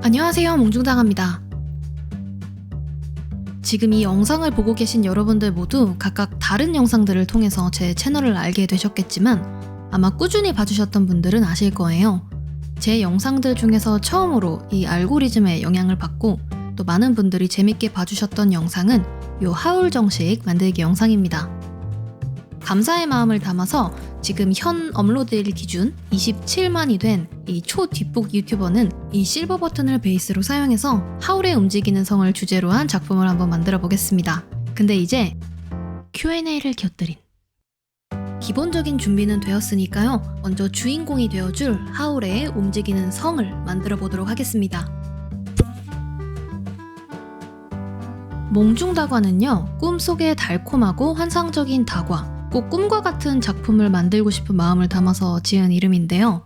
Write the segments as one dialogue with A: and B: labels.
A: 안녕하세요, 몽중당합니다. 지금 이 영상을 보고 계신 여러분들 모두 각각 다른 영상들을 통해서 제 채널을 알게 되셨겠지만 아마 꾸준히 봐주셨던 분들은 아실 거예요. 제 영상들 중에서 처음으로 이 알고리즘의 영향을 받고 또 많은 분들이 재밌게 봐주셨던 영상은 요 하울 정식 만들기 영상입니다. 감사의 마음을 담아서 지금 현 업로드일 기준 27만이 된 이 초뒷북 유튜버는 이 실버 버튼을 베이스로 사용해서 하울의 움직이는 성을 주제로 한 작품을 한번 만들어 보겠습니다. 근데 이제 Q&A를 곁들인 기본적인 준비는 되었으니까요. 먼저 주인공이 되어줄 하울의 움직이는 성을 만들어 보도록 하겠습니다. 몽중다과는요, 꿈속의 달콤하고 환상적인 다과, 꼭 꿈과 같은 작품을 만들고 싶은 마음을 담아서 지은 이름인데요.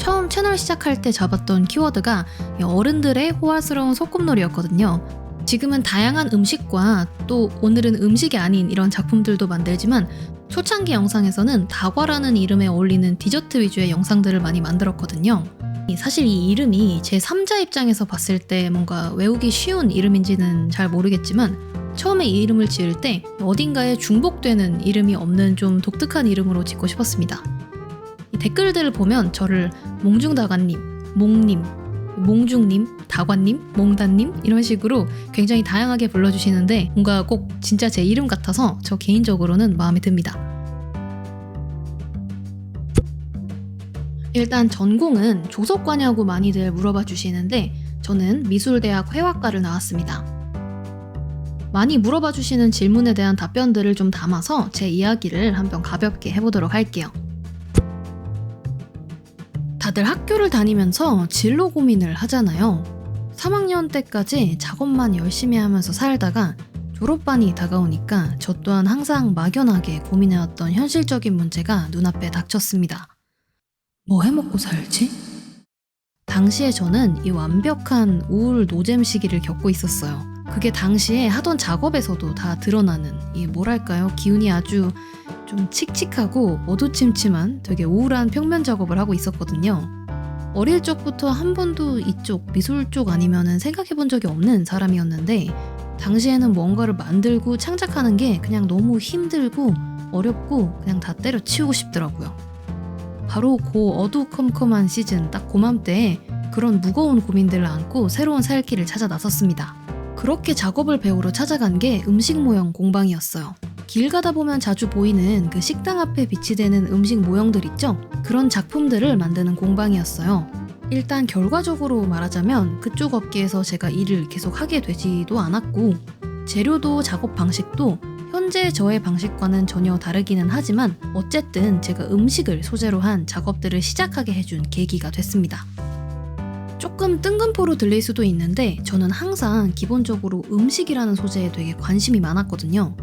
A: 처음 채널 시작할 때 잡았던 키워드가 어른들의 호화스러운 소꿉놀이였거든요. 지금은 다양한 음식과 또 오늘은 음식이 아닌 이런 작품들도 만들지만 초창기 영상에서는 다과라는 이름에 어울리는 디저트 위주의 영상들을 많이 만들었거든요. 사실 이 이름이 제 3자 입장에서 봤을 때 뭔가 외우기 쉬운 이름인지는 잘 모르겠지만 처음에 이 이름을 지을 때 어딘가에 중복되는 이름이 없는 좀 독특한 이름으로 짓고 싶었습니다. 이 댓글들을 보면 저를 몽중다과님, 몽님, 몽중님, 다과님, 몽다님 이런 식으로 굉장히 다양하게 불러주시는데 뭔가 꼭 진짜 제 이름 같아서 저 개인적으로는 마음에 듭니다. 일단 전공은 조석과냐고 많이들 물어봐 주시는데 저는 미술대학 회화과를 나왔습니다. 많이 물어봐 주시는 질문에 대한 답변들을 좀 담아서 제 이야기를 한번 가볍게 해보도록 할게요. 다들 학교를 다니면서 진로 고민을 하잖아요. 3학년 때까지 작업만 열심히 하면서 살다가 졸업반이 다가오니까 저 또한 항상 막연하게 고민해왔던 현실적인 문제가 눈앞에 닥쳤습니다. 뭐 해먹고 살지? 당시에 저는 이 완벽한 우울 노잼 시기를 겪고 있었어요. 그게 당시에 하던 작업에서도 다 드러나는 이 뭐랄까요? 기운이 아주 좀 칙칙하고 어두침침한 되게 우울한 평면 작업을 하고 있었거든요. 어릴 적부터 한 번도 이쪽 미술 쪽 아니면은 생각해본 적이 없는 사람이었는데 당시에는 뭔가를 만들고 창작하는 게 그냥 너무 힘들고 어렵고 그냥 다 때려치우고 싶더라고요. 바로 그 어두컴컴한 시즌 딱 그맘때에 그런 무거운 고민들을 안고 새로운 살 길을 찾아 나섰습니다. 그렇게 작업을 배우러 찾아간 게 음식 모형 공방이었어요. 길 가다 보면 자주 보이는 그 식당 앞에 비치되는 음식 모형들 있죠? 그런 작품들을 만드는 공방이었어요. 일단 결과적으로 말하자면 그쪽 업계에서 제가 일을 계속 하게 되지도 않았고 재료도 작업 방식도 현재 저의 방식과는 전혀 다르기는 하지만 어쨌든 제가 음식을 소재로 한 작업들을 시작하게 해준 계기가 됐습니다. 조금 뜬금포로 들릴 수도 있는데 저는 항상 기본적으로 음식이라는 소재에 되게 관심이 많았거든요.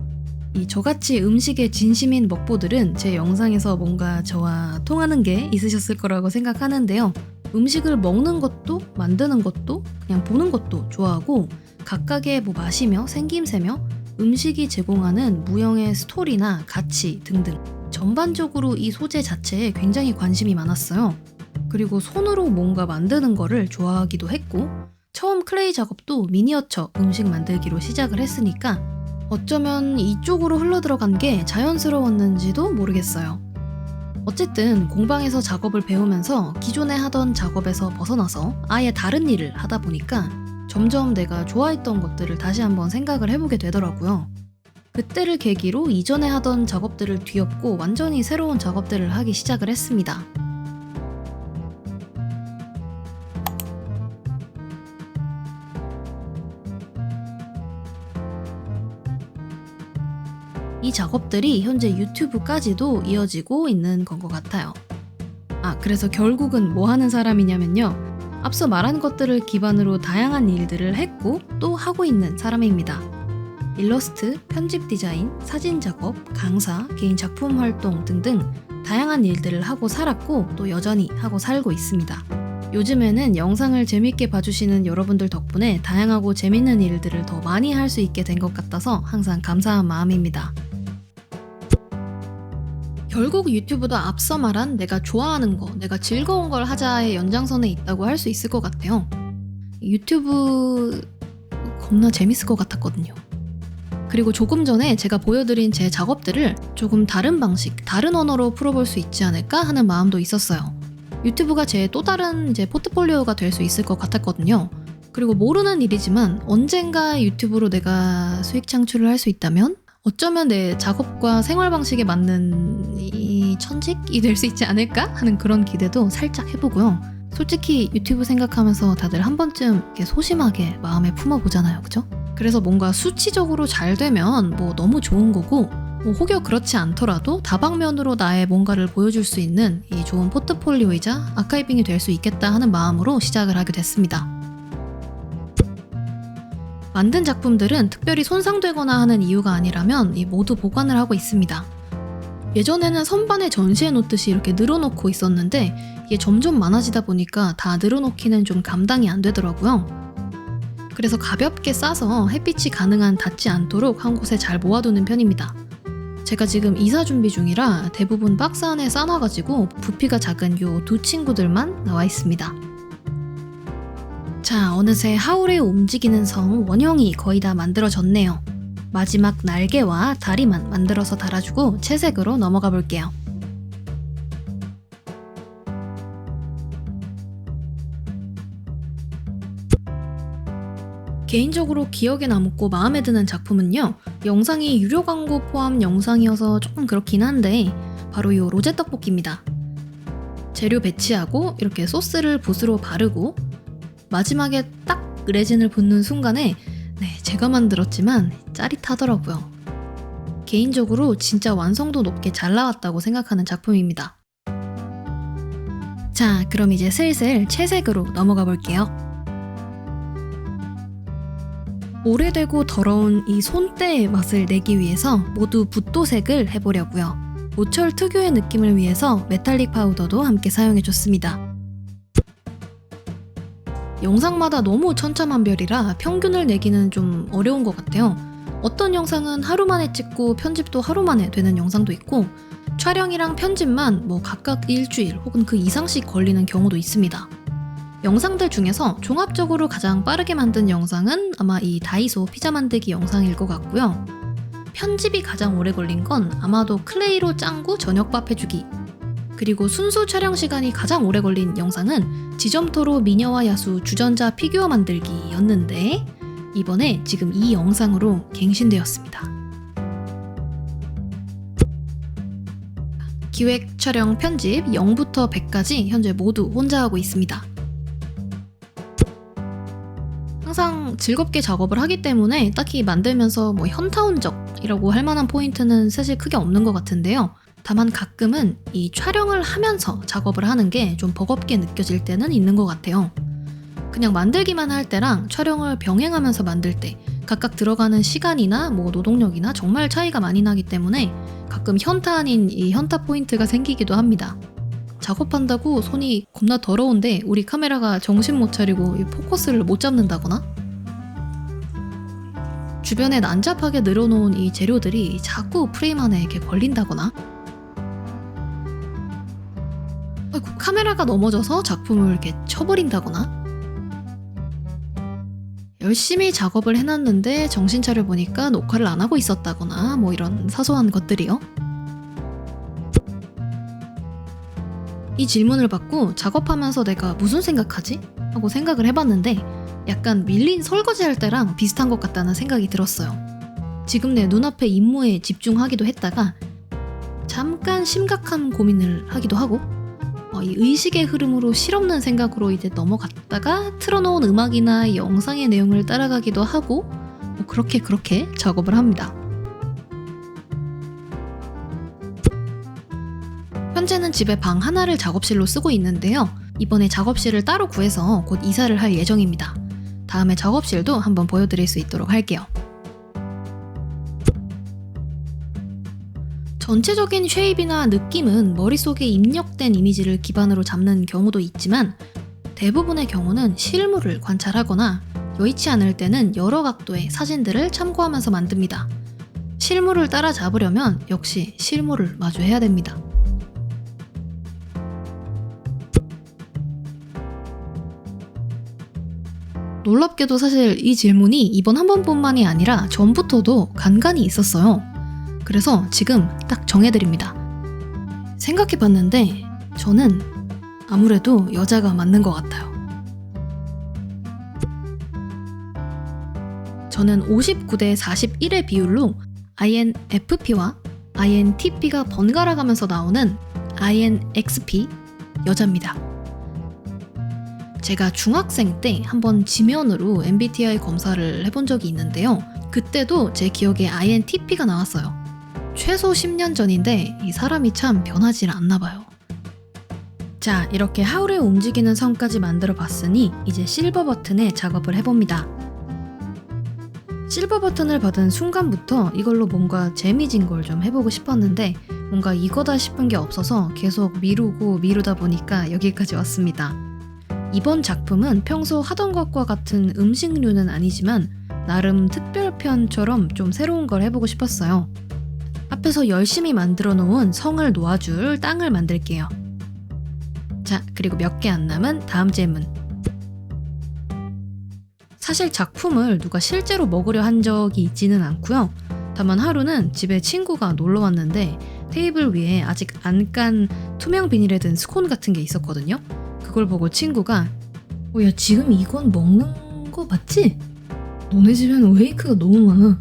A: 이 저같이 음식에 진심인 먹보들은 제 영상에서 뭔가 저와 통하는 게 있으셨을 거라고 생각하는데요. 음식을 먹는 것도 만드는 것도 그냥 보는 것도 좋아하고 각각의 뭐 맛이며 생김새며 음식이 제공하는 무형의 스토리나 가치 등등 전반적으로 이 소재 자체에 굉장히 관심이 많았어요. 그리고 손으로 뭔가 만드는 거를 좋아하기도 했고 처음 클레이 작업도 미니어처 음식 만들기로 시작을 했으니까 어쩌면 이쪽으로 흘러들어간 게 자연스러웠는지도 모르겠어요. 어쨌든 공방에서 작업을 배우면서 기존에 하던 작업에서 벗어나서 아예 다른 일을 하다 보니까 점점 내가 좋아했던 것들을 다시 한번 생각을 해보게 되더라고요. 그때를 계기로 이전에 하던 작업들을 뒤엎고 완전히 새로운 작업들을 하기 시작을 했습니다. 이 작업들이 현재 유튜브까지도 이어지고 있는 건 것 같아요. 그래서 결국은 뭐 하는 사람이냐면요. 앞서 말한 것들을 기반으로 다양한 일들을 했고 또 하고 있는 사람입니다. 일러스트, 편집 디자인, 사진 작업, 강사, 개인 작품 활동 등등 다양한 일들을 하고 살았고 또 여전히 하고 살고 있습니다. 요즘에는 영상을 재밌게 봐주시는 여러분들 덕분에 다양하고 재밌는 일들을 더 많이 할 수 있게 된 것 같아서 항상 감사한 마음입니다. 결국 유튜브도 앞서 말한 내가 좋아하는 거, 내가 즐거운 걸 하자의 연장선에 있다고 할 수 있을 것 같아요. 유튜브 겁나 재밌을 것 같았거든요. 그리고 조금 전에 제가 보여드린 제 작업들을 조금 다른 방식, 다른 언어로 풀어볼 수 있지 않을까 하는 마음도 있었어요. 유튜브가 제 또 다른 이제 포트폴리오가 될 수 있을 것 같았거든요. 그리고 모르는 일이지만 언젠가 유튜브로 내가 수익 창출을 할 수 있다면 어쩌면 내 작업과 생활 방식에 맞는 이 천직이 될 수 있지 않을까 하는 그런 기대도 살짝 해보고요. 솔직히 유튜브 생각하면서 다들 한 번쯤 이렇게 소심하게 마음에 품어보잖아요, 그죠? 그래서 뭔가 수치적으로 잘 되면 뭐 너무 좋은 거고, 뭐 혹여 그렇지 않더라도 다방면으로 나의 뭔가를 보여줄 수 있는 이 좋은 포트폴리오이자 아카이빙이 될 수 있겠다 하는 마음으로 시작을 하게 됐습니다. 만든 작품들은 특별히 손상되거나 하는 이유가 아니라면 모두 보관을 하고 있습니다. 예전에는 선반에 전시해 놓듯이 이렇게 늘어놓고 있었는데 이게 점점 많아지다 보니까 다 늘어놓기는 좀 감당이 안 되더라고요. 그래서 가볍게 싸서 햇빛이 가능한 닿지 않도록 한 곳에 잘 모아두는 편입니다. 제가 지금 이사 준비 중이라 대부분 박스 안에 싸놔가지고 부피가 작은 요 두 친구들만 나와 있습니다. 자, 어느새 하울의 움직이는 성 원형이 거의 다 만들어졌네요. 마지막 날개와 다리만 만들어서 달아주고 채색으로 넘어가 볼게요. 개인적으로 기억에 남고 마음에 드는 작품은요, 영상이 유료 광고 포함 영상이어서 조금 그렇긴 한데 바로 이 로제 떡볶이입니다. 재료 배치하고 이렇게 소스를 붓으로 바르고 마지막에 딱 레진을 붓는 순간에 제가 만들었지만 짜릿하더라고요. 개인적으로 진짜 완성도 높게 잘 나왔다고 생각하는 작품입니다. 자, 그럼 이제 슬슬 채색으로 넘어가 볼게요. 오래되고 더러운 이 손때의 맛을 내기 위해서 모두 붓도색을 해보려고요. 모철 특유의 느낌을 위해서 메탈릭 파우더도 함께 사용해줬습니다. 영상마다 너무 천차만별이라 평균을 내기는 좀 어려운 것 같아요. 어떤 영상은 하루 만에 찍고 편집도 하루 만에 되는 영상도 있고 촬영이랑 편집만 뭐 각각 일주일 혹은 그 이상씩 걸리는 경우도 있습니다. 영상들 중에서 종합적으로 가장 빠르게 만든 영상은 아마 이 다이소 피자 만들기 영상일 것 같고요. 편집이 가장 오래 걸린 건 아마도 클레이로 짱구 저녁밥 해주기, 그리고 순수 촬영 시간이 가장 오래 걸린 영상은 지점토로 미녀와 야수 주전자 피규어 만들기였는데 이번에 지금 이 영상으로 갱신되었습니다. 기획, 촬영, 편집 0부터 100까지 현재 모두 혼자 하고 있습니다. 항상 즐겁게 작업을 하기 때문에 딱히 만들면서 뭐 현타운적이라고 할 만한 포인트는 사실 크게 없는 것 같은데요. 다만 가끔은 이 촬영을 하면서 작업을 하는 게 좀 버겁게 느껴질 때는 있는 것 같아요. 그냥 만들기만 할 때랑 촬영을 병행하면서 만들 때 각각 들어가는 시간이나 뭐 노동력이나 정말 차이가 많이 나기 때문에 가끔 현타 아닌 이 현타 포인트가 생기기도 합니다. 작업한다고 손이 겁나 더러운데 우리 카메라가 정신 못 차리고 이 포커스를 못 잡는다거나, 주변에 난잡하게 늘어놓은 이 재료들이 자꾸 프레임 안에 이렇게 걸린다거나, 카메라가 넘어져서 작품을 이렇게 쳐버린다거나, 열심히 작업을 해놨는데 정신 차려보니까 녹화를 안 하고 있었다거나 뭐 이런 사소한 것들이요. 이 질문을 받고 작업하면서 내가 무슨 생각하지? 하고 생각을 해봤는데 약간 밀린 설거지 할 때랑 비슷한 것 같다는 생각이 들었어요. 지금 내 눈앞의 임무에 집중하기도 했다가 잠깐 심각한 고민을 하기도 하고 이 의식의 흐름으로 실없는 생각으로 이제 넘어갔다가 틀어놓은 음악이나 영상의 내용을 따라가기도 하고 그렇게 작업을 합니다. 현재는 집에 방 하나를 작업실로 쓰고 있는데요. 이번에 작업실을 따로 구해서 곧 이사를 할 예정입니다. 다음에 작업실도 한번 보여드릴 수 있도록 할게요. 전체적인 쉐입이나 느낌은 머릿속에 입력된 이미지를 기반으로 잡는 경우도 있지만 대부분의 경우는 실물을 관찰하거나 여의치 않을 때는 여러 각도의 사진들을 참고하면서 만듭니다. 실물을 따라잡으려면 역시 실물을 마주해야 됩니다. 놀랍게도 사실 이 질문이 이번 한 번뿐만이 아니라 전부터도 간간히 있었어요. 그래서 지금 딱 정해드립니다. 생각해봤는데 저는 아무래도 여자가 맞는 것 같아요. 저는 59대 41의 비율로 INFP와 INTP가 번갈아 가면서 나오는 INXP 여자입니다. 제가 중학생 때 한번 지면으로 MBTI 검사를 해본 적이 있는데요. 그때도 제 기억에 INTP가 나왔어요. 최소 10년 전인데 이 사람이 참 변하질 않나 봐요. 자, 이렇게 하울의 움직이는 성까지 만들어 봤으니 이제 실버 버튼에 작업을 해봅니다. 실버 버튼을 받은 순간부터 이걸로 뭔가 재미진 걸 좀 해보고 싶었는데 뭔가 이거다 싶은 게 없어서 계속 미루다 보니까 여기까지 왔습니다. 이번 작품은 평소 하던 것과 같은 음식류는 아니지만 나름 특별편처럼 좀 새로운 걸 해보고 싶었어요. 앞에서 열심히 만들어 놓은 성을 놓아줄 땅을 만들게요. 자, 그리고 몇 개 안 남은 다음 질문. 사실 작품을 누가 실제로 먹으려 한 적이 있지는 않고요. 다만 하루는 집에 친구가 놀러 왔는데 테이블 위에 아직 안 깐 투명 비닐에 든 스콘 같은 게 있었거든요. 그걸 보고 친구가 야, 지금 이건 먹는 거 맞지? 너네 집에는 웨이크가 너무 많아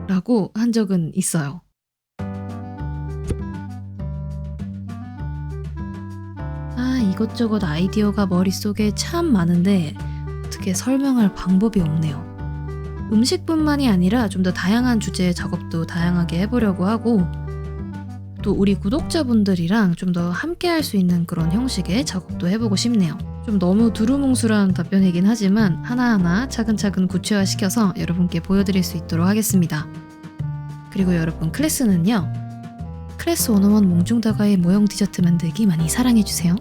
A: 라고 한 적은 있어요. 이것저것 아이디어가 머릿속에 참 많은데 어떻게 설명할 방법이 없네요. 음식뿐만이 아니라 좀 더 다양한 주제의 작업도 다양하게 해보려고 하고 또 우리 구독자분들이랑 좀 더 함께 할 수 있는 그런 형식의 작업도 해보고 싶네요. 좀 너무 두루뭉술한 답변이긴 하지만 하나하나 차근차근 구체화시켜서 여러분께 보여드릴 수 있도록 하겠습니다. 그리고 여러분, 클래스는요. 클래스 101 몽중다과의 모형 디저트 만들기 많이 사랑해주세요.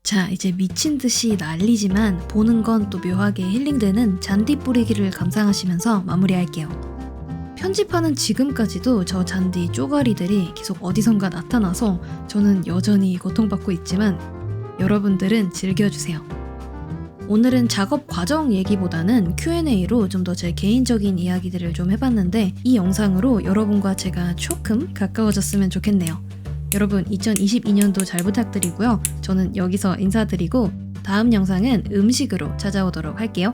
A: 자, 이제 미친듯이 난리지만 보는 건 또 묘하게 힐링되는 잔디 뿌리기를 감상하시면서 마무리할게요. 편집하는 지금까지도 저 잔디 쪼가리들이 계속 어디선가 나타나서 저는 여전히 고통받고 있지만 여러분들은 즐겨주세요. 오늘은 작업 과정 얘기보다는 Q&A로 좀 더 제 개인적인 이야기들을 좀 해봤는데 이 영상으로 여러분과 제가 조금 가까워졌으면 좋겠네요. 여러분, 2022년도 잘 부탁드리고요. 저는 여기서 인사드리고 다음 영상은 음식으로 찾아오도록 할게요.